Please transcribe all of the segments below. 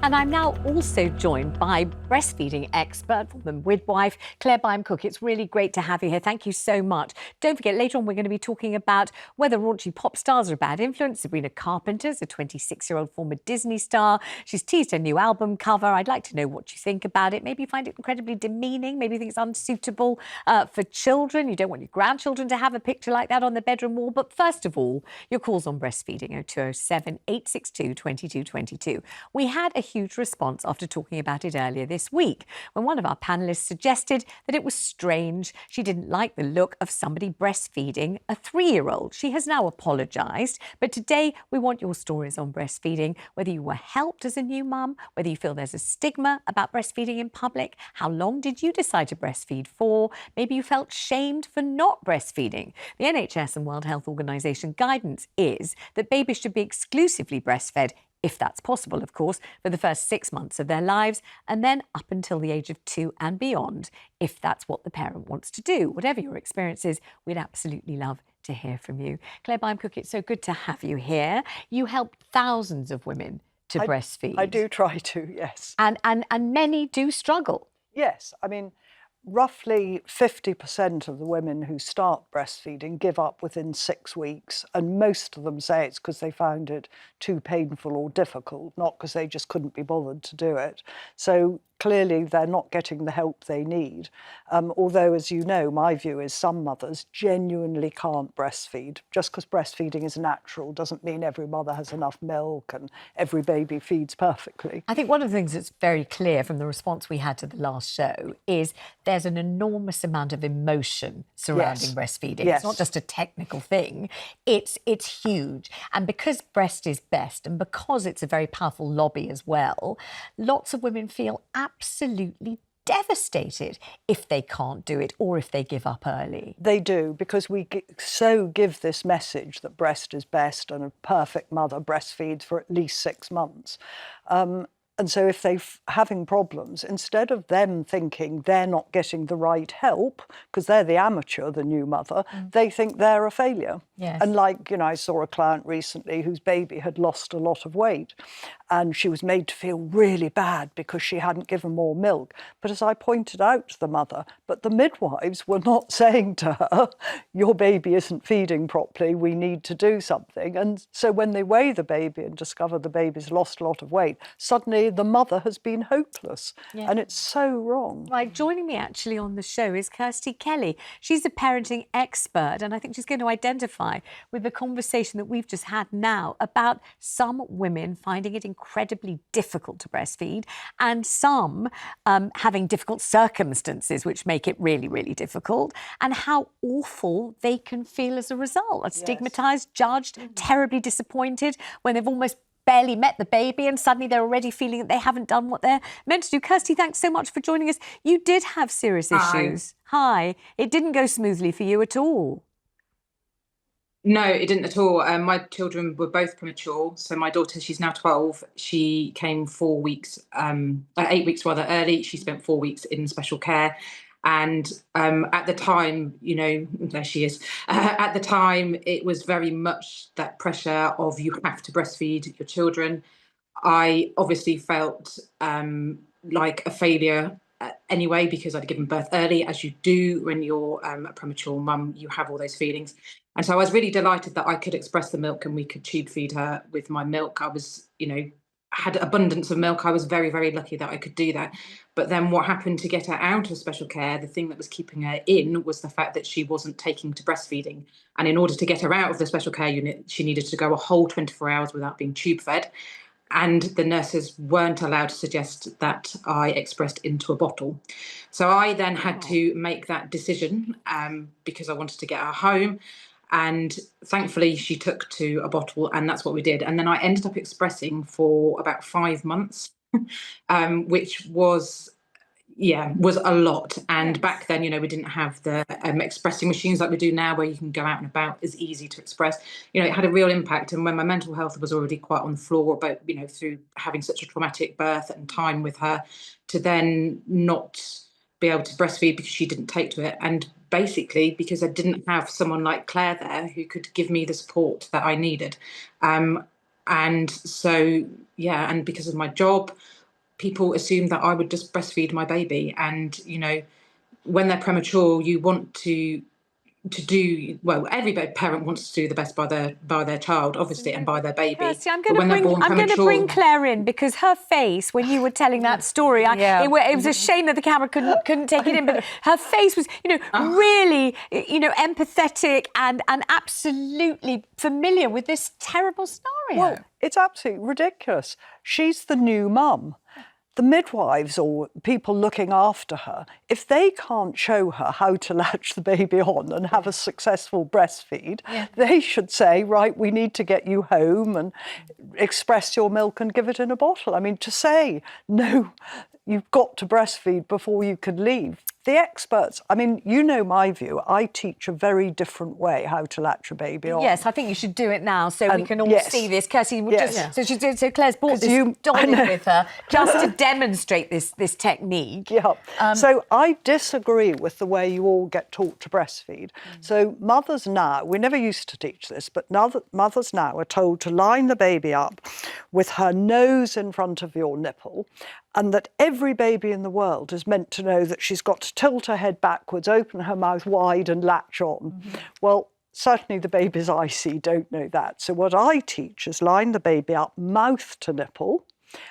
And I'm now also joined by breastfeeding expert, woman midwife, Clare Byam-Cook. It's really great to have you here. Thank you so much. Don't forget, later on, we're going to be talking about whether raunchy pop stars are a bad influence. Sabrina Carpenter's a 26-year-old former Disney star. She's teased her new album cover. I'd like to know what you think about it. Maybe you find it incredibly demeaning. Maybe you think it's unsuitable for children. You don't want your grandchildren to have a picture like that on the bedroom wall. But first of all, your calls on breastfeeding, 0207 862 2222. We had a huge response after talking about it earlier this week when one of our panellists suggested that it was strange. She didn't like the look of somebody breastfeeding a 3-year-old. She has now apologised, but today we want your stories on breastfeeding, whether you were helped as a new mum, whether you feel there's a stigma about breastfeeding in public, how long did you decide to breastfeed for, maybe you felt shamed for not breastfeeding. The NHS and World Health Organization guidance is that babies should be exclusively breastfed, if that's possible, of course, for the first 6 months of their lives, and then up until the age of 2 and beyond, if that's what the parent wants to do. Whatever your experience is, we'd absolutely love to hear from you. Clare Byam-Cook, it's so good to have you here. You help thousands of women to breastfeed. I do try to, yes. And many do struggle. Yes, I mean, roughly 50% of the women who start breastfeeding give up within 6 weeks, and most of them say it's because they found it too painful or difficult, not because they just couldn't be bothered to do it. So clearly they're not getting the help they need. Although, as you know, my view is some mothers genuinely can't breastfeed. Just because breastfeeding is natural doesn't mean every mother has enough milk and every baby feeds perfectly. I think one of the things that's very clear from the response we had to the last show is there's an enormous amount of emotion surrounding breastfeeding. Yes. It's not just a technical thing. It's huge. And because breast is best and because it's a very powerful lobby as well, lots of women feel absolutely devastated if they can't do it or if they give up early. They do, because we give this message that breast is best and a perfect mother breastfeeds for at least 6 months. And so if they're having problems, instead of them thinking they're not getting the right help, because they're the amateur, the new mother, they think they're a failure. Yes. And like, you know, I saw a client recently whose baby had lost a lot of weight and she was made to feel really bad because she hadn't given more milk. But as I pointed out to the mother, but the midwives were not saying to her, your baby isn't feeding properly, we need to do something. And so when they weigh the baby and discover the baby's lost a lot of weight, suddenly the mother has been hopeless. Yeah. And it's so wrong. Right, joining me actually on the show is Kirsty Kelly. She's a parenting expert, and I think she's going to identify with the conversation that we've just had now about some women finding it incredibly difficult to breastfeed and some having difficult circumstances which make it really, really difficult, and how awful they can feel as a result. Yes. Stigmatised, judged, terribly disappointed when they've almost barely met the baby and suddenly they're already feeling that they haven't done what they're meant to do. Kirsty, thanks so much for joining us. You did have serious issues. Hi. It didn't go smoothly for you at all. No, it didn't at all. My children were both premature. So my daughter, she's now 12. She came 8 weeks rather early. She spent 4 weeks in special care. And at the time, you know, there she is. At the time, it was very much that pressure of you have to breastfeed your children. I obviously felt like a failure anyway, because I'd given birth early, as you do when you're a premature mum, you have all those feelings. And so I was really delighted that I could express the milk and we could tube feed her with my milk. I was, you know, had abundance of milk. I was very, very lucky that I could do that. But then what happened to get her out of special care, the thing that was keeping her in was the fact that she wasn't taking to breastfeeding. And in order to get her out of the special care unit, she needed to go a whole 24 hours without being tube fed. And the nurses weren't allowed to suggest that I expressed into a bottle. So I then had to make that decision because I wanted to get her home. And thankfully, she took to a bottle, and that's what we did. And then I ended up expressing for about 5 months, which was a lot. And back then, you know, we didn't have the expressing machines like we do now, where you can go out and about. It's easy to express. You know, it had a real impact. And when my mental health was already quite on the floor about, you know, through having such a traumatic birth and time with her, to then not be able to breastfeed because she didn't take to it. And basically because I didn't have someone like Claire there who could give me the support that I needed. And so, yeah, and because of my job, people assumed that I would just breastfeed my baby. And, you know, when they're premature, you want to do well. Every parent wants to do the best by their child, obviously, and by their baby. Kirsty, I'm But going when they're born to premature, bring Clare in, because her face when you were telling that story, it was a shame that the camera couldn't take it in, but her face was, you know, really, you know, empathetic and absolutely familiar with this terrible scenario. Well, it's absolutely ridiculous. She's the new mum. The midwives or people looking after her, if they can't show her how to latch the baby on and have a successful breastfeed, they should say, right, we need to get you home and express your milk and give it in a bottle. I mean, to say, no, you've got to breastfeed before you can leave. The experts, I mean, you know my view. I teach a very different way how to latch a baby on. Yes, I think you should do it now so we can all see this. Kirsty, so Claire's brought this doll in with her just to demonstrate this technique. Yeah. So I disagree with the way you all get taught to breastfeed. So mothers now, we never used to teach this, but now that mothers now are told to line the baby up with her nose in front of your nipple, and that every baby in the world is meant to know that she's got to tilt her head backwards, open her mouth wide and latch on. Well, certainly the babies I see don't know that. So what I teach is line the baby up mouth to nipple,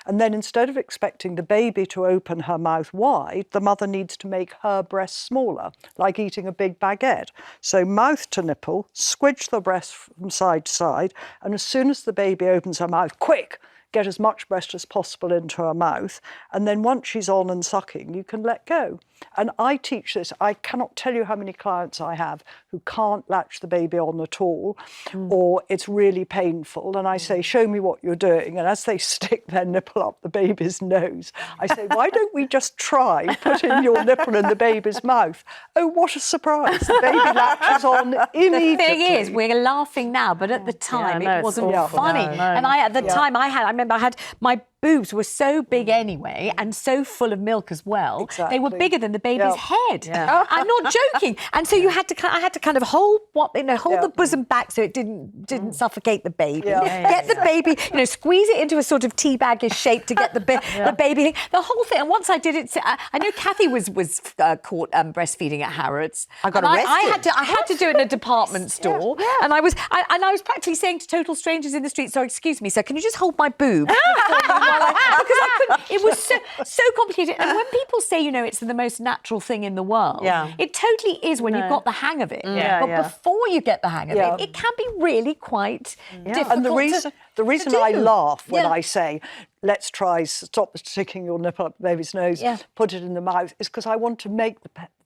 and then instead of expecting the baby to open her mouth wide, the mother needs to make her breast smaller, like eating a big baguette. So mouth to nipple, squidge the breast from side to side, and as soon as the baby opens her mouth, quick, get as much breast as possible into her mouth, and then once she's on and sucking, you can let go. And I teach this. I cannot tell you how many clients I have who can't latch the baby on at all, or it's really painful. And I say, show me what you're doing. And as they stick their nipple up the baby's nose, I say, why don't we just try putting your nipple in the baby's mouth? Oh, what a surprise. The baby latches on immediately. The thing is, we're laughing now, but at the time it wasn't funny. And at the time I remember I had my boobs were so big anyway and so full of milk as well. Exactly. They were bigger than the baby's head. I'm not joking. And so I had to kind of hold the bosom back so it didn't suffocate the baby. Get the baby, squeeze it into a sort of tea baggish shape to get the baby. The whole thing. And once I did it, I know Kathy was caught breastfeeding at Harrods. I got arrested. I had to do it in a department store, and I was practically saying to total strangers in the street, "So excuse me, sir, can you just hold my boob?" Because I couldn't. It was so complicated. And when people say, it's the most natural thing in the world, it totally is when you've got the hang of it. But before you get the hang of it, it can be really quite difficult. And the reason I laugh when I say, let's try, stop sticking your nipple up the baby's nose, put it in the mouth, is because I want to make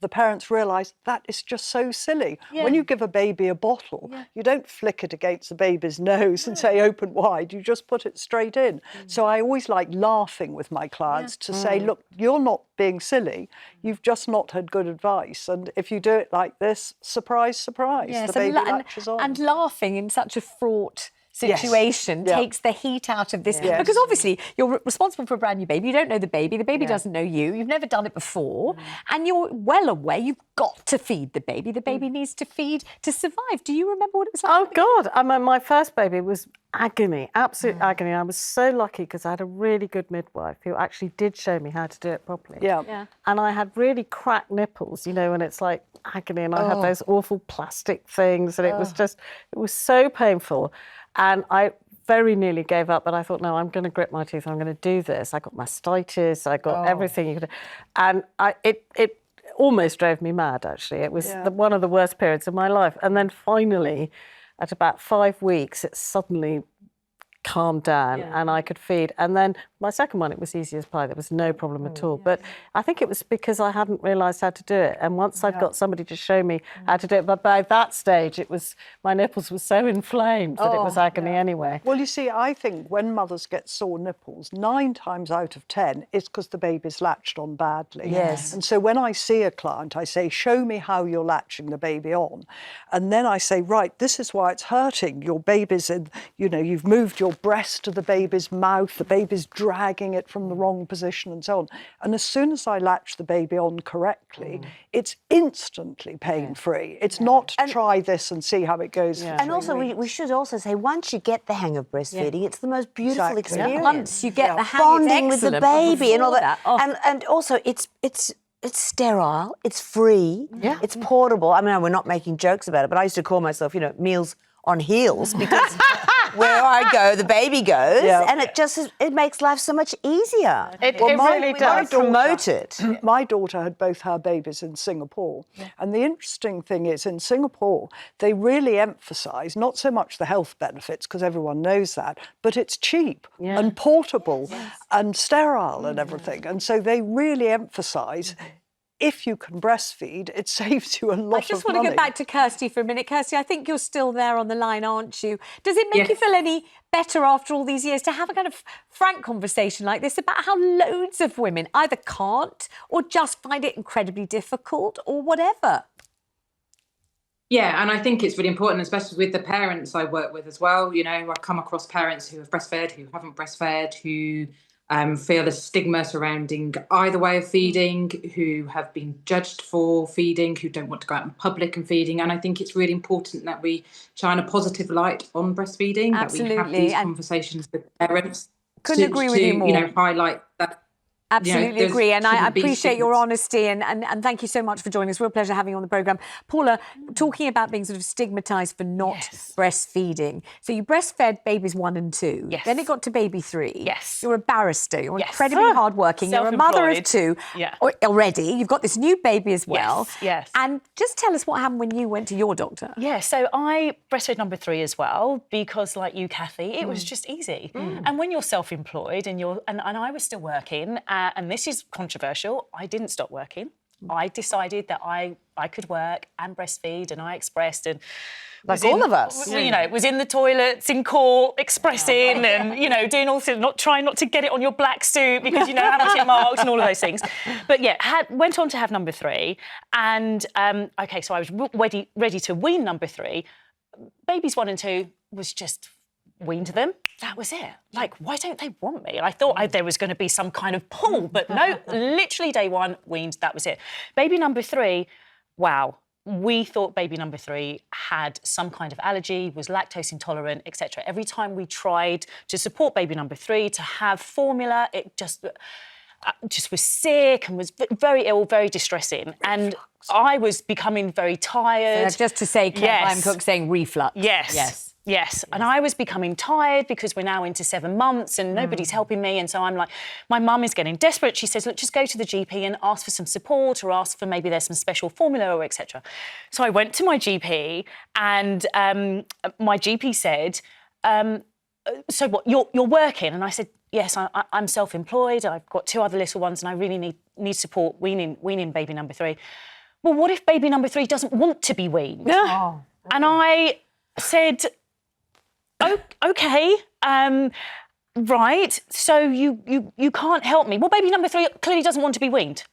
the parents realise that is just so silly. When you give a baby a bottle, you don't flick it against the baby's nose and say open wide, you just put it straight in. So I always like laughing with my clients to say, look, you're not being silly, you've just not had good advice. And if you do it like this, surprise, surprise, the baby latches on. And laughing in such a fraught situation takes the heat out of this, because obviously you're responsible for a brand new baby. You don't know the baby doesn't know you've never done it before, and you're well aware you've got to feed the baby needs to feed to survive. Do you remember what it was like? Oh God, I mean, my first baby was agony, absolute agony. I was so lucky because I had a really good midwife who actually did show me how to do it properly. And I had really cracked nipples, and it's like agony, and I had those awful plastic things, and it was so painful. And I very nearly gave up, but I thought, no, I'm going to grit my teeth. I'm going to do this. I got mastitis. I got everything you could. And it almost drove me mad, actually. It was one of the worst periods of my life. And then finally, at about 5 weeks, it suddenly calmed down and I could feed. And then my second one, it was easy as pie. There was no problem at all. But I think it was because I hadn't realised how to do it. And once I'd got somebody to show me how to do it, but by that stage, my nipples were so inflamed that it was agony anyway. Well, you see, I think when mothers get sore nipples, 9 times out of 10, it's because the baby's latched on badly. Yes. And so when I see a client, I say, show me how you're latching the baby on. And then I say, right, this is why it's hurting. Your baby's in, you've moved your breast to the baby's mouth, the baby's dry dragging it from the wrong position and so on. And as soon as I latch the baby on correctly, it's instantly pain-free. It's not try this and see how it goes for 3 And also, we should also say, once you get the hang of breastfeeding, it's the most beautiful experience. Once you get the hang, bonding it's with the excellent, baby and all before that. And also, it's sterile, it's free, it's portable. I mean, we're not making jokes about it, but I used to call myself, you know, Meals on Heels, because where I go, the baby goes, and it makes life so much easier. It really does. Promote it. My daughter had both her babies in Singapore. And the interesting thing is, in Singapore, they really emphasise not so much the health benefits, because everyone knows that, but it's cheap and portable and sterile and everything. And so they really emphasise, if you can breastfeed, it saves you a lot of money. I just want to go back to Kirsty for a minute. Kirsty, I think you're still there on the line, aren't you? Does it make you feel any better after all these years to have a kind of frank conversation like this about how loads of women either can't or just find it incredibly difficult or whatever? Yeah, and I think it's really important, especially with the parents I work with as well. You know, I've come across parents who have breastfed, who haven't breastfed, who feel a stigma surrounding either way of feeding, who have been judged for feeding, who don't want to go out in public and feeding. And I think it's really important that we shine a positive light on breastfeeding, Absolutely. that we have these conversations with parents. Couldn't agree with you more. You know, highlight that. Absolutely agree, and I appreciate your honesty and thank you so much for joining us. Real pleasure having you on the programme. Paula, talking about being sort of stigmatised for not breastfeeding. So you breastfed babies 1 and 2. Yes. Then it got to baby 3. Yes. You're a barrister. You're Yes. incredibly hardworking. You're a mother of 2 already. You've got this new baby as well. Yes. And just tell us what happened when you went to your doctor. Yeah, so I breastfed number 3 as well because, like you, Kathy, it was just easy. And when you're self-employed and I was still working, and this is controversial, I didn't stop working. I decided that I could work and breastfeed, and I expressed and like all of us, you know, was in the toilets in court expressing and, you know, doing all sorts, trying not to get it on your black suit because you know how much it marks and all of those things. But yeah, went on to have number 3, and okay, so I was ready to wean number 3. Babies 1 and 2 was just weaned them. That was it. Like, why don't they want me? I thought there was going to be some kind of pull, but no, literally day 1, weaned, that was it. Baby number 3, wow. We thought baby number 3 had some kind of allergy, was lactose intolerant, etc. Every time we tried to support baby number 3 to have formula, it just was sick and was very ill, very distressing. And I was becoming very tired. So just to say, Clare Byam-Cook saying reflux. Yes. And I was becoming tired because we're now into 7 months and nobody's helping me. And so I'm like, my mum is getting desperate. She says, look, just go to the GP and ask for some support or ask for maybe there's some special formula or etc. So I went to my GP and my GP said, so what, you're working? And I said, yes, I'm self-employed. I've got 2 other little ones and I really need support weaning baby number 3. Well, what if baby number 3 doesn't want to be weaned? And I said, okay, right, so you can't help me. Well, baby number 3 clearly doesn't want to be weaned.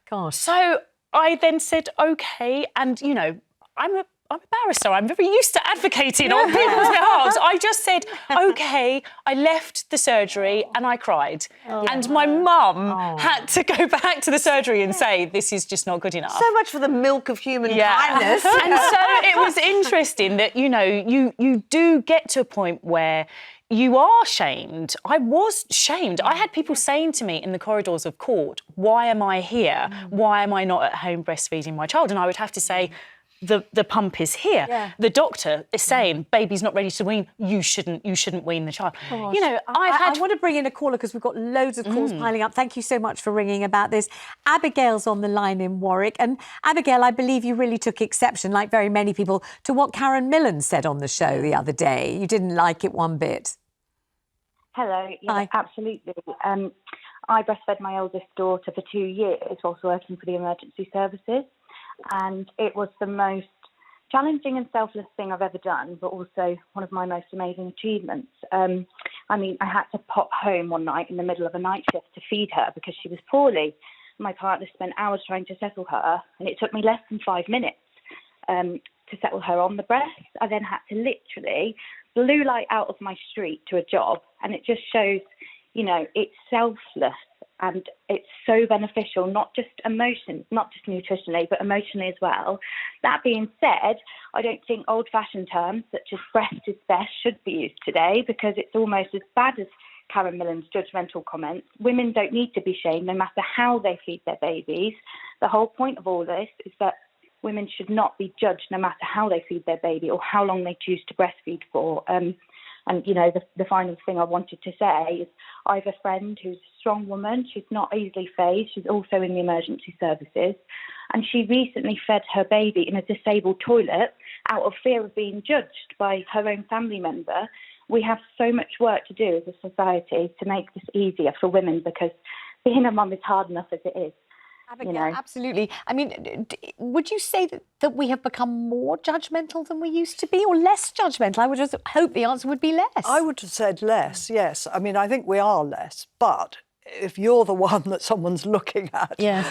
Gosh. So I then said, okay, and, you know, I'm a barrister. I'm very used to advocating on people's behalf. I just said, okay. I left the surgery and I cried. And my mum had to go back to the surgery and say, this is just not good enough. So much for the milk of human kindness. And so it was interesting that, you know, you do get to a point where you are shamed. I was shamed. I had people saying to me in the corridors of court, why am I here? Why am I not at home breastfeeding my child? And I would have to say, the pump is here. The doctor is saying, baby's not ready to wean, you shouldn't wean the child. Gosh. You know, I want to bring in a caller because we've got loads of calls piling up. Thank you so much for ringing about this. Abigail's on the line in Warwick. And Abigail, I believe you really took exception, like very many people, to what Karen Millen said on the show the other day. You didn't like it one bit. Hello. Yeah, Hi. Absolutely. I breastfed my oldest daughter for 2 years whilst working for the emergency services. And it was the most challenging and selfless thing I've ever done, but also one of my most amazing achievements. I mean, I had to pop home one night in the middle of a night shift to feed her because she was poorly. My partner spent hours trying to settle her, and it took me less than 5 minutes to settle her on the breast. I then had to literally blue light out of my street to a job, and it just shows, you know, it's selfless and it's so beneficial, not just nutritionally, but emotionally as well. That being said, I don't think old-fashioned terms such as breast is best should be used today, because it's almost as bad as Karen Millen's judgmental comments. Women don't need to be shamed no matter how they feed their babies. The whole point of all this is that women should not be judged no matter how they feed their baby or how long they choose to breastfeed for. And, you know, the final thing I wanted to say is I have a friend who's a strong woman. She's not easily phased. She's also in the emergency services. And she recently fed her baby in a disabled toilet out of fear of being judged by her own family member. We have so much work to do as a society to make this easier for women, because being a mum is hard enough as it is. Abigail, you know. absolutely. I mean, would you say that we have become more judgmental than we used to be, or less judgmental? I would just hope the answer would be less. I would have said less, yes. I mean, I think we are less, but if you're the one that someone's looking at, yes.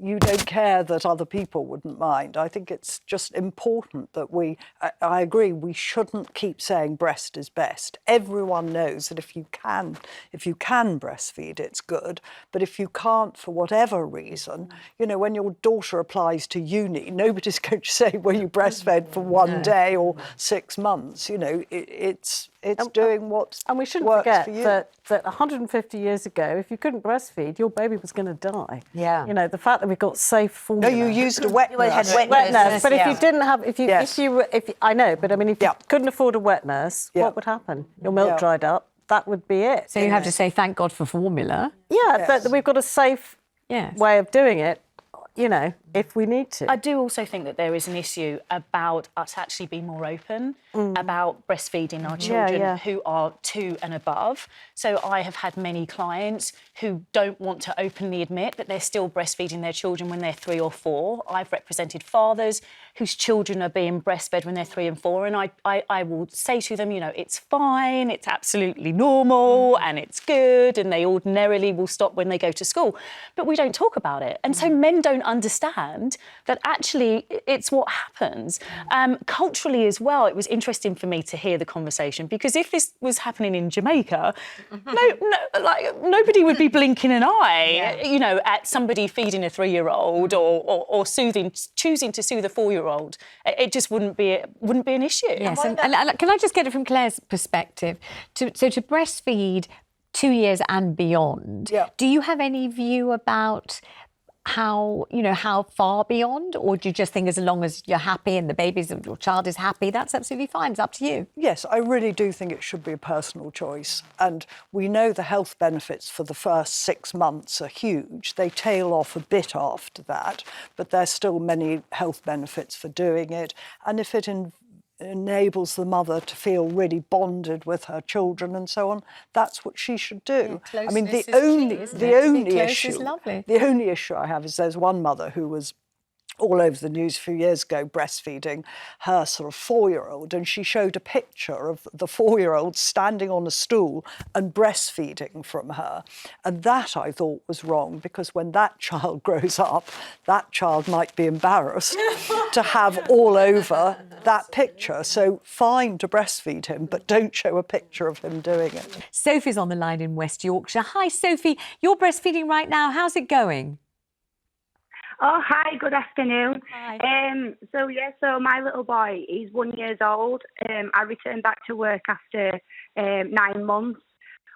You don't care that other people wouldn't mind. I think it's just important that I agree, we shouldn't keep saying breast is best. Everyone knows that if you can breastfeed, it's good. But if you can't, for whatever reason, you know, when your daughter applies to uni, nobody's going to say, well, you breastfed for one day or 6 months. You know, it's doing what and we shouldn't forget that 150 years ago, if you couldn't breastfeed, your baby was going to die. Yeah. You know, the fact that we've got safe formula. No, you used a wet nurse. Wet nurse. But if you didn't have, I know, but I mean, if you couldn't afford a wet nurse, what would happen? Your milk dried up. That would be it. So you have to say thank God for formula. Yeah, that we've got a safe way of doing it. You know, if we need to. I do also think that there is an issue about us actually being more open about breastfeeding our children who are 2 and above. So I have had many clients who don't want to openly admit that they're still breastfeeding their children when they're 3 or 4. I've represented fathers whose children are being breastfed when they're 3 and 4, and I will say to them, you know, it's fine, it's absolutely normal and it's good, and they ordinarily will stop when they go to school. But we don't talk about it. And so men don't understand that actually it's what happens. Culturally as well, it was interesting for me to hear the conversation, because if this was happening in Jamaica, nobody would be blinking an eye, you know, at somebody feeding a 3-year-old or choosing to soothe a 4-year-old. It just wouldn't be an issue. Yes, and can I just get it from Claire's perspective? To breastfeed 2 years and beyond, do you have any view about how far beyond, or do you just think as long as you're happy and your child is happy, that's absolutely fine, it's up to you? Yes, I really do think it should be a personal choice, and we know the health benefits for the first 6 months are huge. They tail off a bit after that, but there's still many health benefits for doing it, and if it enables the mother to feel really bonded with her children and so on, that's what she should do. Yeah, I mean, the only issue I have is there's one mother who was all over the news a few years ago breastfeeding her sort of 4-year-old, and she showed a picture of the 4-year-old standing on a stool and breastfeeding from her. And that I thought was wrong, because when that child grows up, that child might be embarrassed to have all over that picture. So fine to breastfeed him, but don't show a picture of him doing it. Sophie's on the line in West Yorkshire. Hi, Sophie. You're breastfeeding right now. How's it going? Oh, hi, good afternoon. Hi. So my little boy, he's 1 year old. I returned back to work after 9 months.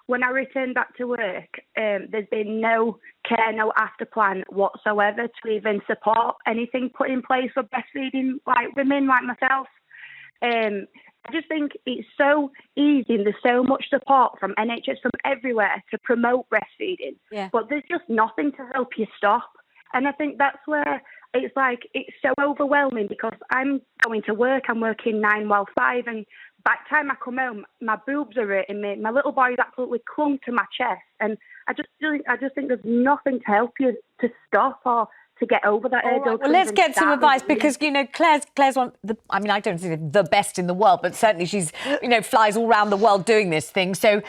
When I returned back to work, there's been no care, no after plan whatsoever to even support anything put in place for breastfeeding like women like myself. I just think it's so easy and there's so much support from NHS, from everywhere, to promote breastfeeding. Yeah. But there's just nothing to help you stop. And I think that's where it's so overwhelming, because I'm going to work, I'm working 9 while 5, and by the time I come home, my boobs are hurting me. My little boy's absolutely clung to my chest, and I just think there's nothing to help you to stop or to get over that hurdle. Right, well, let's get some advice because, you know, Claire's one, I mean, I don't think the best in the world, but certainly she's, you know, flies all around the world doing this thing. So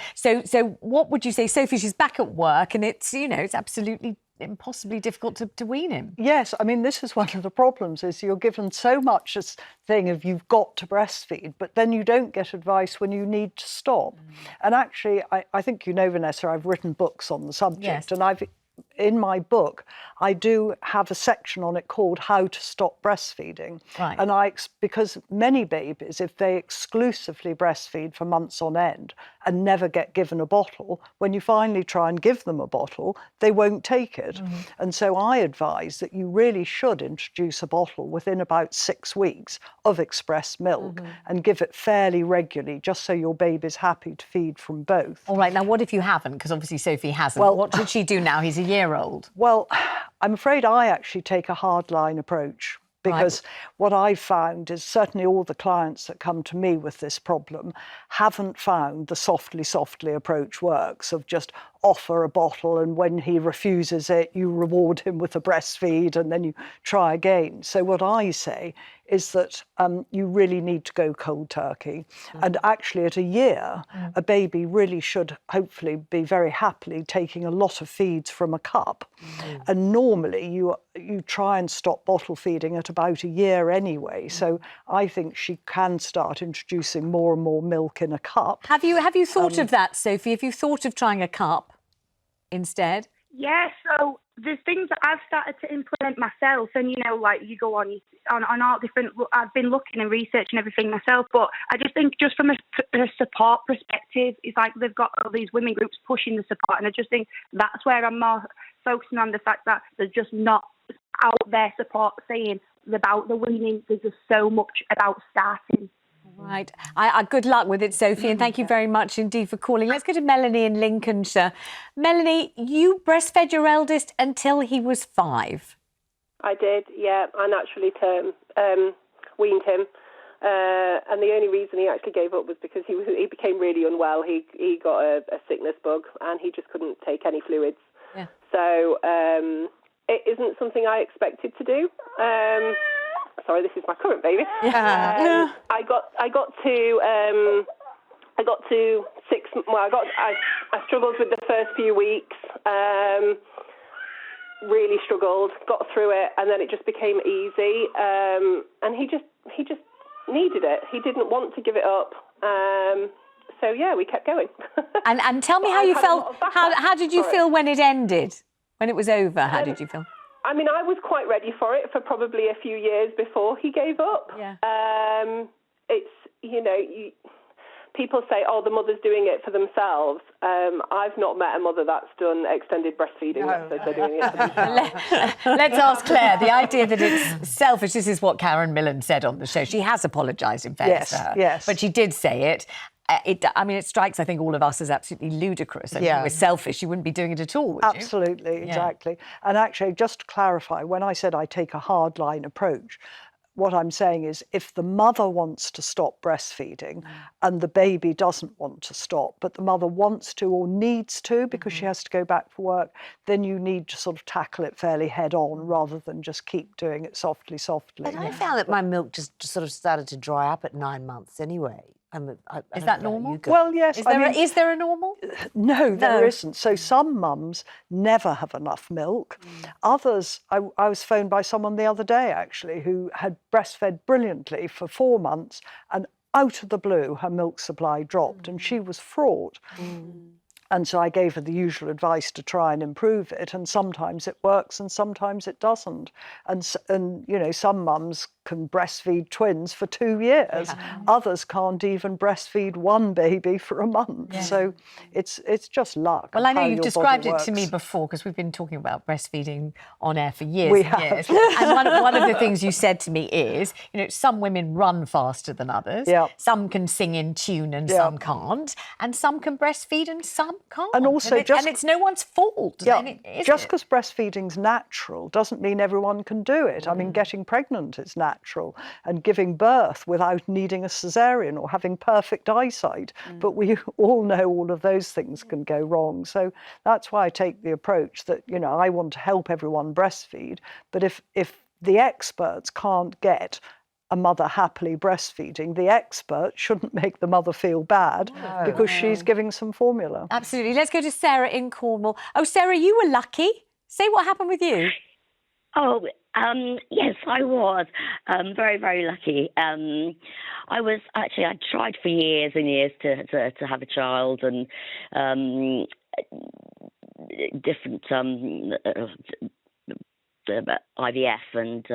what would you say, Sophie? She's back at work and it's, you know, it's absolutely impossibly difficult to wean him. Yes, I mean, this is one of the problems, is you're given so much this thing of you've got to breastfeed, but then you don't get advice when you need to stop. And actually, I think you know, Vanessa, I've written books on the subject, and in my book, I do have a section on it called How to Stop Breastfeeding. Right. And because many babies, if they exclusively breastfeed for months on end and never get given a bottle, when you finally try and give them a bottle, they won't take it. And so I advise that you really should introduce a bottle within about 6 weeks of express milk and give it fairly regularly, just so your baby's happy to feed from both. All right, now what if you haven't? Because obviously Sophie hasn't. Well, what should she do now? He's a year old. Well, I'm afraid I actually take a hardline approach, because what I've found is certainly all the clients that come to me with this problem haven't found the softly approach works, of just offer a bottle and when he refuses it, you reward him with a breastfeed and then you try again. So what I say is that you really need to go cold turkey. And actually at a year, a baby really should hopefully be very happily taking a lot of feeds from a cup. And normally you try and stop bottle feeding at about a year anyway. So I think she can start introducing more and more milk in a cup. Have you thought of that, Sophie? Have you thought of trying a cup instead? Yeah, so there's things that I've started to implement myself, and you know, like you go on all different. I've been looking and researching everything myself, but I just think, just from a support perspective, it's like they've got all these women groups pushing the support, and I just think that's where I'm more focusing on the fact that there's just not out there support saying about the weaning. There's just so much about starting. Right. Good luck with it, Sophie, and thank you very much indeed for calling. Let's go to Melanie in Lincolnshire. Melanie, you breastfed your eldest until he was 5. I did, yeah. I naturally weaned him. And the only reason he actually gave up was because he became really unwell. He got a sickness bug and he just couldn't take any fluids. Yeah. So it isn't something I expected to do. Sorry, this is my current baby. I got to 6. Well, I struggled with the first few weeks. Really struggled, got through it, and then it just became easy. And he just needed it. He didn't want to give it up. So yeah, we kept going. and tell me how you felt. How did you feel when it ended? When it was over, how did you feel? I mean, I was quite ready for it for probably a few years before he gave up. Yeah. It's, you know, people say, oh, the mother's doing it for themselves. I've not met a mother that's done extended breastfeeding that says they're doing it for themselves. Let's ask Claire. The idea that it's selfish, this is what Karen Millen said on the show. She has apologised in fairness to her. Yes. But she did say it. It strikes, I think, all of us as absolutely ludicrous. If you were selfish, you wouldn't be doing it at all, would you? Absolutely, exactly. And actually, just to clarify, when I said I take a hardline approach, what I'm saying is if the mother wants to stop breastfeeding and the baby doesn't want to stop, but the mother wants to or needs to because she has to go back for work, then you need to sort of tackle it fairly head on rather than just keep doing it softly. But I found that my milk just sort of started to dry up at 9 months anyway. Is that normal? Well, yes. Is there a normal? No, there isn't. So some mums never have enough milk. Others, I was phoned by someone the other day, actually, who had breastfed brilliantly for 4 months and out of the blue, her milk supply dropped and she was fraught. And so I gave her the usual advice to try and improve it. And sometimes it works and sometimes it doesn't. And you know, some mums can breastfeed twins for 2 years. Others can't even breastfeed one baby for a month. So it's just luck. Well, I know you've described it to me before because we've been talking about breastfeeding on air for years We and have. years. And one of the things you said to me is, you know, some women run faster than others. Some can sing in tune and some can't. And some can breastfeed and some can't. And also and it's no one's fault. Just because breastfeeding's natural doesn't mean everyone can do it. I mean, getting pregnant is natural. natural and giving birth without needing a cesarean or having perfect eyesight. But we all know all of those things can go wrong. So that's why I take the approach that, you know, I want to help everyone breastfeed, but if the experts can't get a mother happily breastfeeding, the expert shouldn't make the mother feel bad because she's giving some formula. Absolutely. Let's go to Sarah in Cornwall. Oh, Sarah, you were lucky. Say what happened with you. Oh, yes, I was very, very lucky. I tried for years and years to have a child, and different IVF and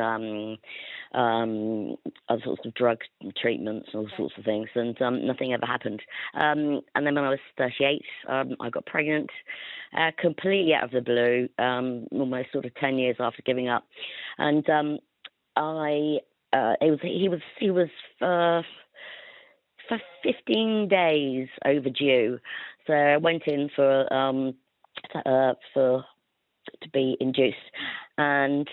other sorts of drug treatments and all sorts of things, and nothing ever happened. And then when I was 38, I got pregnant, completely out of the blue, almost sort of 10 years after giving up. And he was for 15 days overdue, so I went in to be induced, and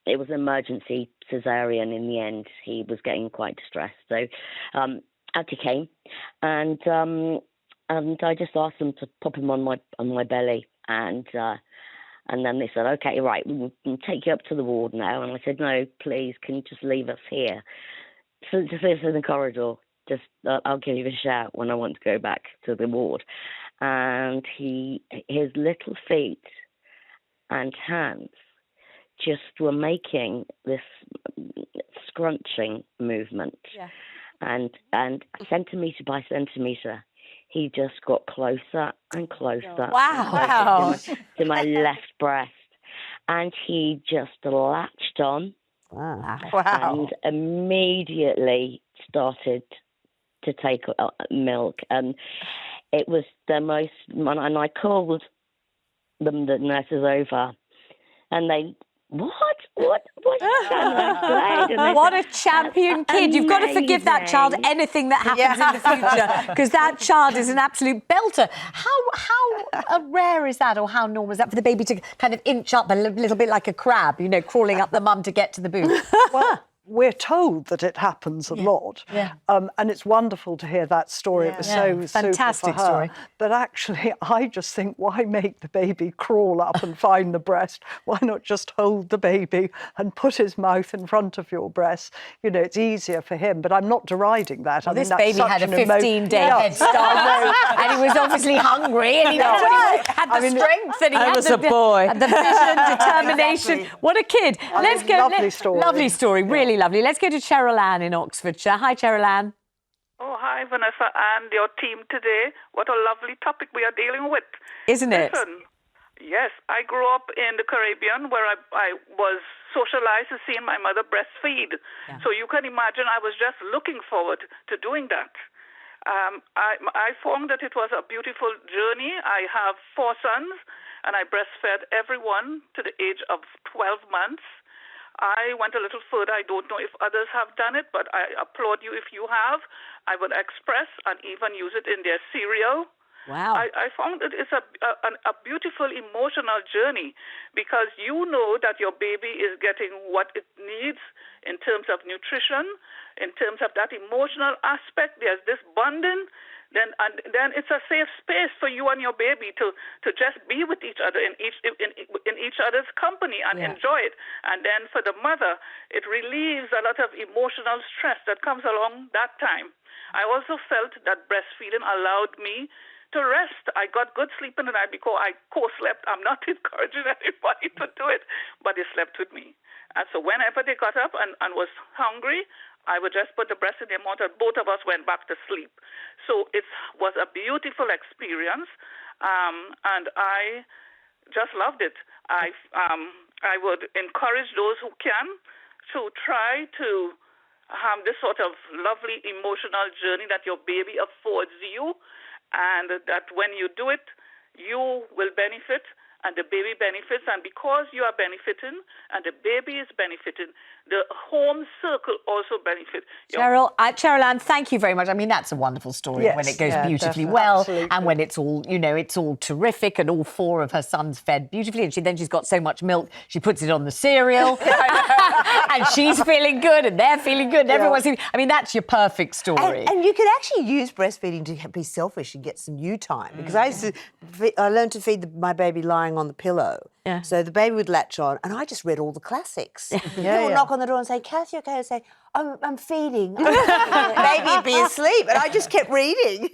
it was an emergency cesarean in the end. He was getting quite distressed, so out he came, and I just asked them to pop him on my belly, and then they said, okay, right, we'll take you up to the ward now. And I said, no, please, can you just leave us here? So just leave us in the corridor. Just I'll give you a shout when I want to go back to the ward. And his little feet and hands just were making this scrunching movement. Yeah. And centimetre by centimetre, he just got closer and closer. Wow. To my left breast. And he just latched on. Wow. And immediately started to take milk. And it was the most, and I called the nurses over, and they, what is that? What a champion kid. You've got to forgive that child anything that happens in the future, because that child is an absolute belter. How rare is that, or how normal is that for the baby to kind of inch up a little bit like a crab, you know, crawling up the mum to get to the boob? Well, we're told that it happens a lot. Yeah. And it's wonderful to hear that story. It was so fantastic super for her. story. But actually, I just think, why make the baby crawl up and find the breast? Why not just hold the baby and put his mouth in front of your breast? You know, it's easier for him. But I'm not deriding that. Well, I mean, this baby had a 15-day head start, and he was obviously hungry, and he had the strength, and he had the vision, determination. Exactly. What a kid! Let's go. Lovely story. Lovely story. Really lovely. Let's go to Cheryl Ann in Oxfordshire. Hi, Cheryl Ann. Oh, hi, Vanessa and your team today. What a lovely topic we are dealing with. Isn't it? Listen, yes, I grew up in the Caribbean where I was socialized to seeing my mother breastfeed. Yeah. So you can imagine I was just looking forward to doing that. I found that it was a beautiful journey. I have 4 sons, and I breastfed everyone to the age of 12 months. I went a little further. I don't know if others have done it, but I applaud you if you have. I would express and even use it in their cereal. Wow. I found that it's a beautiful emotional journey, because you know that your baby is getting what it needs in terms of nutrition, in terms of that emotional aspect. There's this bonding. Then it's a safe space for you and your baby to just be with each other in each other's company and enjoy it. And then for the mother, it relieves a lot of emotional stress that comes along that time. I also felt that breastfeeding allowed me to rest. I got good sleep in the night because I co-slept. I'm not encouraging anybody to do it, but they slept with me. And so whenever they got up and was hungry, I would just put the breast in their mouth, and both of us went back to sleep. So it was a beautiful experience, and I just loved it. I would encourage those who can to try to have this sort of lovely emotional journey that your baby affords you, and that when you do it, you will benefit, and the baby benefits, and because you are benefiting and the baby is benefiting, the home circle also benefits. Cheryl Ann, thank you very much. I mean, that's a wonderful story when it goes beautifully well, absolutely. and when it's all, you know, it's all terrific, and all 4 of her sons fed beautifully, and she's got so much milk, she puts it on the cereal, and she's feeling good, and they're feeling good, and everyone's feeling. I mean, that's your perfect story. And you could actually use breastfeeding to be selfish and get some you time. Because I learned to feed my baby lying on the pillow. Yeah. So the baby would latch on, and I just read all the classics. People would knock on the door and say, "Kathy, okay?" I'd say, "I'm feeding." Baby would be asleep, and I just kept reading.